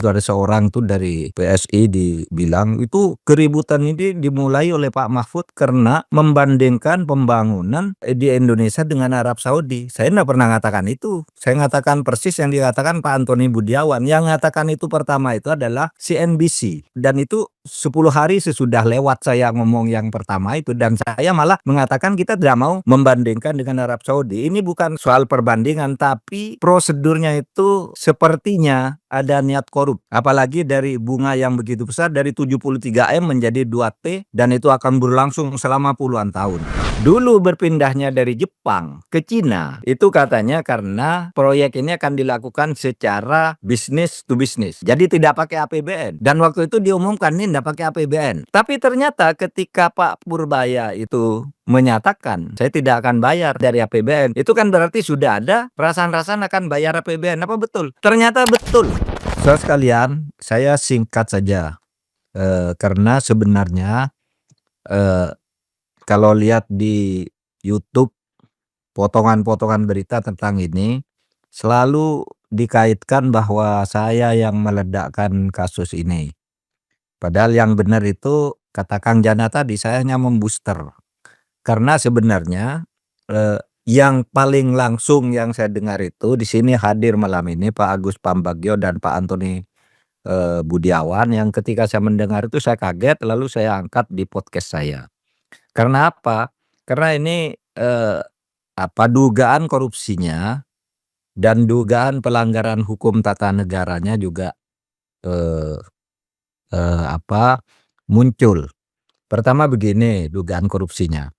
Itu ada seorang tuh dari PSI dibilang, itu keributan ini dimulai oleh Pak Mahfud karena membandingkan pembangunan, di Indonesia dengan Arab Saudi. Saya enggak pernah ngatakan itu. Saya ngatakan persis yang dikatakan Pak Antoni Budiawan. Yang ngatakan itu pertama itu adalah CNBC, dan itu 10 hari sesudah lewat saya ngomong yang pertama itu, dan saya malah mengatakan kita tidak mau membandingkan dengan Arab Saudi. Ini bukan soal perbandingan, tapi prosedurnya itu sepertinya ada niat korup. Apalagi dari bunga yang begitu besar, dari 73M menjadi 2T, dan itu akan berlangsung selama puluhan tahun. Dulu berpindahnya dari Jepang ke Cina, itu katanya karena proyek ini akan dilakukan secara bisnis to bisnis. Jadi tidak pakai APBN. Dan waktu itu diumumkan ini tidak pakai APBN. Tapi ternyata ketika Pak Purbaya itu menyatakan saya tidak akan bayar dari APBN, itu kan berarti sudah ada perasaan-perasaan akan bayar APBN. Apa betul? Ternyata betul. Saudara sekalian, saya singkat saja, karena sebenarnya kalau lihat di YouTube potongan-potongan berita tentang ini selalu dikaitkan bahwa saya yang meledakkan kasus ini. Padahal yang benar itu kata Kang Jana tadi, saya hanya membooster. Karena sebenarnya yang paling langsung yang saya dengar itu di sini hadir malam ini Pak Agus Pambagio dan Pak Antoni Budiawan, yang ketika saya mendengar itu saya kaget, lalu saya angkat di podcast saya. Karena apa? Karena ini dugaan korupsinya dan dugaan pelanggaran hukum tata negaranya juga eh, muncul. Pertama begini dugaan korupsinya.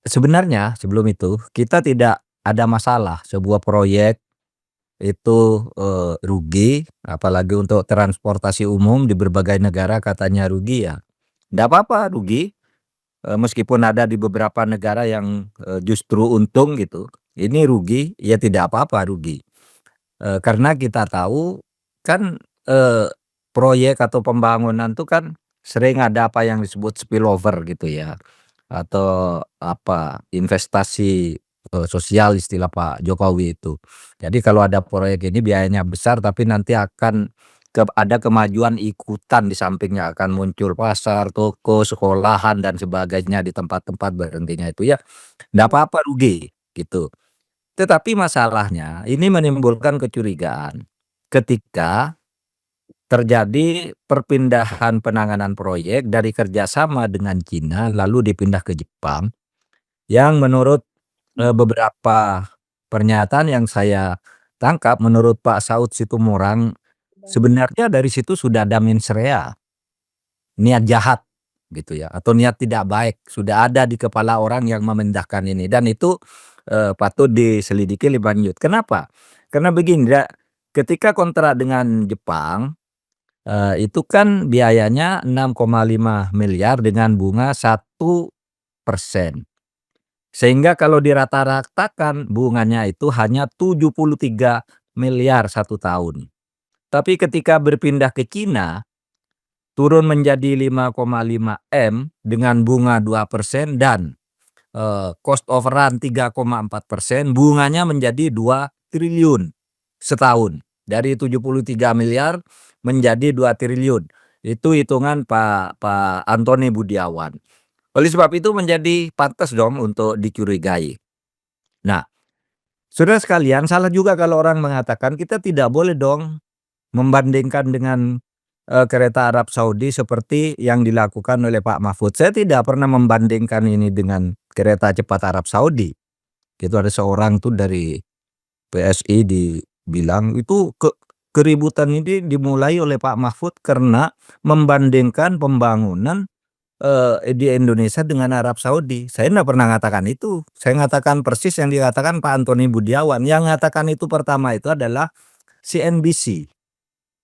Sebenarnya sebelum itu kita tidak ada masalah sebuah proyek itu rugi, apalagi untuk transportasi umum di berbagai negara katanya rugi ya. Nggak apa-apa rugi, meskipun ada di beberapa negara yang justru untung gitu. Ini rugi, ya tidak apa-apa rugi. Karena kita tahu kan proyek atau pembangunan tuh kan sering ada apa yang disebut spillover gitu ya. Atau investasi sosial istilah Pak Jokowi itu. Jadi kalau ada proyek ini biayanya besar tapi nanti akan ada kemajuan ikutan, di sampingnya akan muncul pasar, toko, sekolahan dan sebagainya di tempat-tempat berhentinya itu ya, nggak apa-apa rugi gitu. Tetapi masalahnya ini menimbulkan kecurigaan ketika terjadi perpindahan penanganan proyek dari kerjasama dengan Cina lalu dipindah ke Jepang, yang menurut beberapa pernyataan yang saya tangkap, menurut Pak Saud Situmorang, sebenarnya dari situ sudah ada mens rea, niat jahat gitu ya, atau niat tidak baik sudah ada di kepala orang yang memindahkan ini, dan itu patut diselidiki lebih lanjut. Kenapa? Karena begini, ketika kontrak dengan Jepang itu kan biayanya 6,5 miliar dengan bunga 1%. Sehingga kalau dirata-ratakan bunganya itu hanya 73 miliar 1 tahun. Tapi ketika berpindah ke Cina, turun menjadi 5,5 M dengan bunga 2% dan cost of run 3,4%, bunganya menjadi 2 triliun setahun. Dari 73 miliar menjadi 2 triliun. Itu hitungan Pak Antoni Budiawan. Oleh sebab itu menjadi pantas dong untuk dicurigai. Nah, saudara sekalian, salah juga kalau orang mengatakan kita tidak boleh dong membandingkan dengan kereta Arab Saudi seperti yang dilakukan oleh Pak Mahfud. Saya tidak pernah membandingkan ini dengan kereta cepat Arab Saudi. Itu ada seorang tuh dari PSI dibilang, itu keributan ini dimulai oleh Pak Mahfud karena membandingkan pembangunan di Indonesia dengan Arab Saudi. Saya enggak pernah ngatakan itu. Saya ngatakan persis yang dikatakan Pak Antoni Budiawan. Yang ngatakan itu pertama itu adalah CNBC.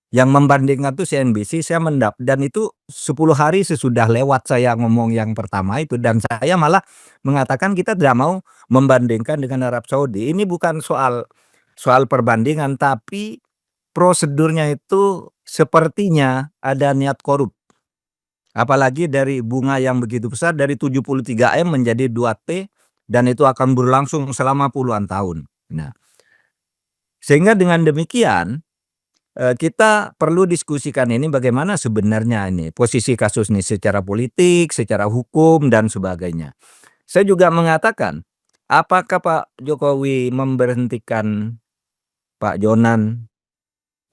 Yang membandingkan itu CNBC, saya dan itu 10 hari sesudah lewat saya ngomong yang pertama itu, dan saya malah mengatakan kita tidak mau membandingkan dengan Arab Saudi. Ini bukan soal perbandingan, tapi prosedurnya itu sepertinya ada niat korup. Apalagi dari bunga yang begitu besar, dari 73M menjadi 2T, dan itu akan berlangsung selama puluhan tahun. Nah, sehingga dengan demikian kita perlu diskusikan ini bagaimana sebenarnya ini posisi kasus ini secara politik, secara hukum, dan sebagainya. Saya juga mengatakan, apakah Pak Jokowi memberhentikan Pak Jonan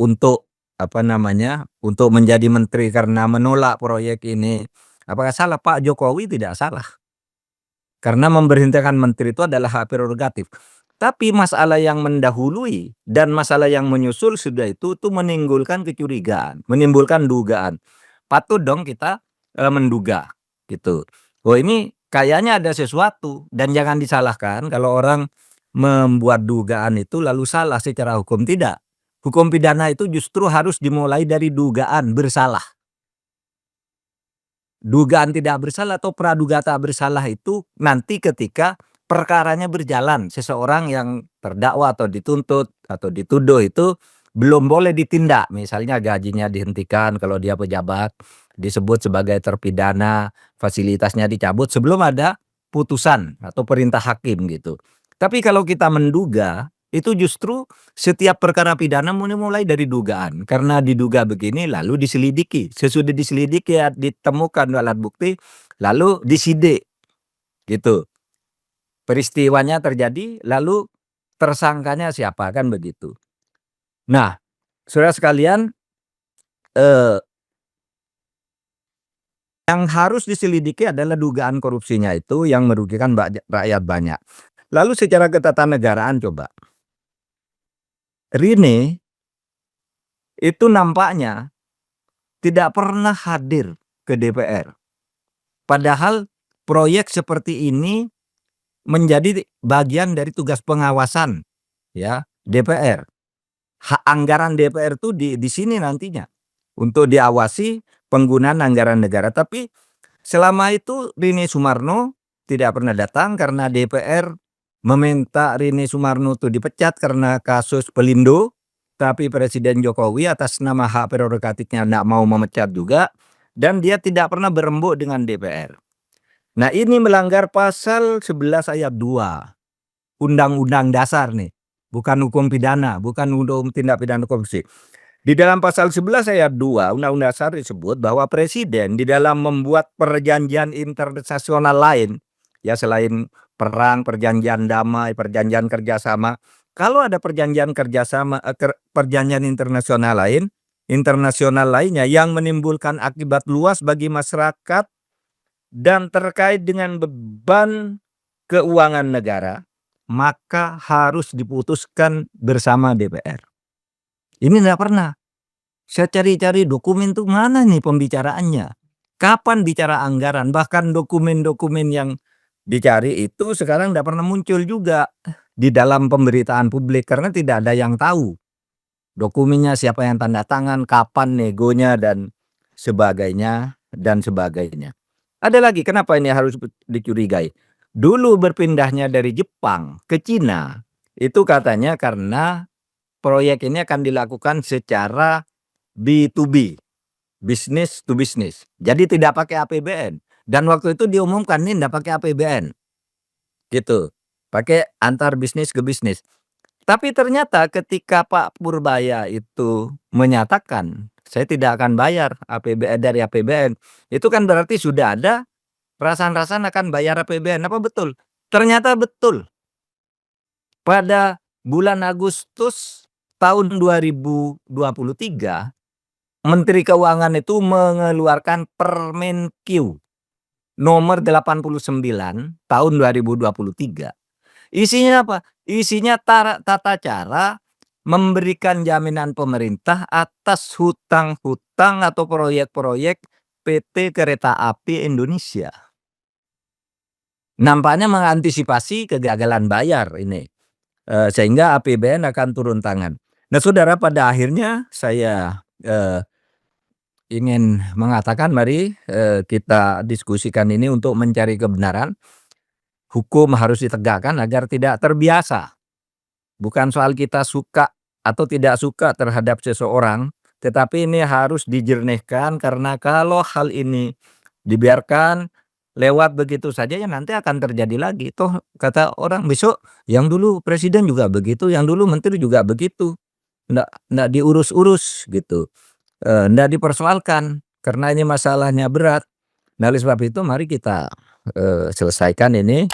untuk, apa namanya, untuk menjadi menteri karena menolak proyek ini, apakah salah? Pak Jokowi tidak salah, karena memberhentikan menteri itu adalah hak prerogatif. Tapi masalah yang mendahului dan masalah yang menyusul sudah itu menimbulkan kecurigaan, menimbulkan dugaan. Patut dong kita, menduga, gitu. Oh, ini kayaknya ada sesuatu, dan jangan disalahkan kalau orang membuat dugaan itu lalu salah secara hukum, tidak. Hukum pidana itu justru harus dimulai dari dugaan bersalah. Dugaan tidak bersalah atau praduga tak bersalah itu nanti ketika perkaranya berjalan, seseorang yang terdakwa atau dituntut atau dituduh itu belum boleh ditindak. Misalnya gajinya dihentikan kalau dia pejabat, disebut sebagai terpidana, fasilitasnya dicabut sebelum ada putusan atau perintah hakim gitu. Tapi kalau kita menduga, itu justru setiap perkara pidana mulai dari dugaan. Karena diduga begini lalu diselidiki. Sesudah diselidiki ya ditemukan alat bukti lalu disidik gitu. Peristiwanya terjadi lalu tersangkanya siapa, kan begitu. Nah, saudara sekalian, yang harus diselidiki adalah dugaan korupsinya itu yang merugikan rakyat banyak. Lalu secara ketatanegaraan coba, Rini itu nampaknya tidak pernah hadir ke DPR. Padahal proyek seperti ini menjadi bagian dari tugas pengawasan ya DPR. Hak anggaran DPR itu di sini nantinya untuk diawasi penggunaan anggaran negara. Tapi selama itu Rini Sumarno tidak pernah datang karena DPR meminta Rini Sumarno itu dipecat karena kasus Pelindo. Tapi Presiden Jokowi atas nama hak prerogatifnya tidak mau memecat juga, dan dia tidak pernah berembuk dengan DPR. Nah, ini melanggar pasal 11 ayat 2 Undang-Undang Dasar nih. Bukan hukum pidana, bukan hukum tindak pidana korupsi. Di dalam pasal 11 ayat 2 Undang-Undang Dasar disebut bahwa presiden di dalam membuat perjanjian internasional lain, ya selain perang, perjanjian damai, perjanjian kerjasama. Kalau ada perjanjian kerjasama, perjanjian internasional lainnya yang menimbulkan akibat luas bagi masyarakat dan terkait dengan beban keuangan negara, maka harus diputuskan bersama DPR. Ini tidak pernah. Saya cari-cari dokumen tuh mana nih pembicaraannya. Kapan bicara anggaran, bahkan dokumen-dokumen yang dicari itu sekarang tidak pernah muncul juga di dalam pemberitaan publik karena tidak ada yang tahu dokumennya, siapa yang tanda tangan, kapan negonya, dan sebagainya, dan sebagainya. Ada lagi, kenapa ini harus dicurigai? Dulu berpindahnya dari Jepang ke Cina, itu katanya karena proyek ini akan dilakukan secara B2B, business to business. Jadi tidak pakai APBN. Dan waktu itu diumumkan ini tidak pakai APBN. Gitu. Pakai antar bisnis ke bisnis. Tapi ternyata ketika Pak Purbaya itu menyatakan, saya tidak akan bayar APBN dari APBN, itu kan berarti sudah ada rasan-rasan akan bayar APBN. Apa betul? Ternyata betul. Pada bulan Agustus tahun 2023, Menteri Keuangan itu mengeluarkan Permenkyu nomor 89 tahun 2023. Isinya apa? Isinya tata cara memberikan jaminan pemerintah atas hutang-hutang atau proyek-proyek PT Kereta Api Indonesia. Nampaknya mengantisipasi kegagalan bayar ini, sehingga APBN akan turun tangan. Nah, saudara, pada akhirnya saya ingin mengatakan mari kita diskusikan ini untuk mencari kebenaran. Hukum harus ditegakkan agar tidak terbiasa. Bukan soal kita suka atau tidak suka terhadap seseorang, tetapi ini harus dijernihkan karena kalau hal ini dibiarkan lewat begitu saja ya nanti akan terjadi lagi. Toh kata orang besok yang dulu presiden juga begitu, yang dulu menteri juga begitu. ndak diurus-urus gitu, ndak dipersoalkan karena ini masalahnya berat. Nah, oleh sebab itu mari kita, selesaikan ini.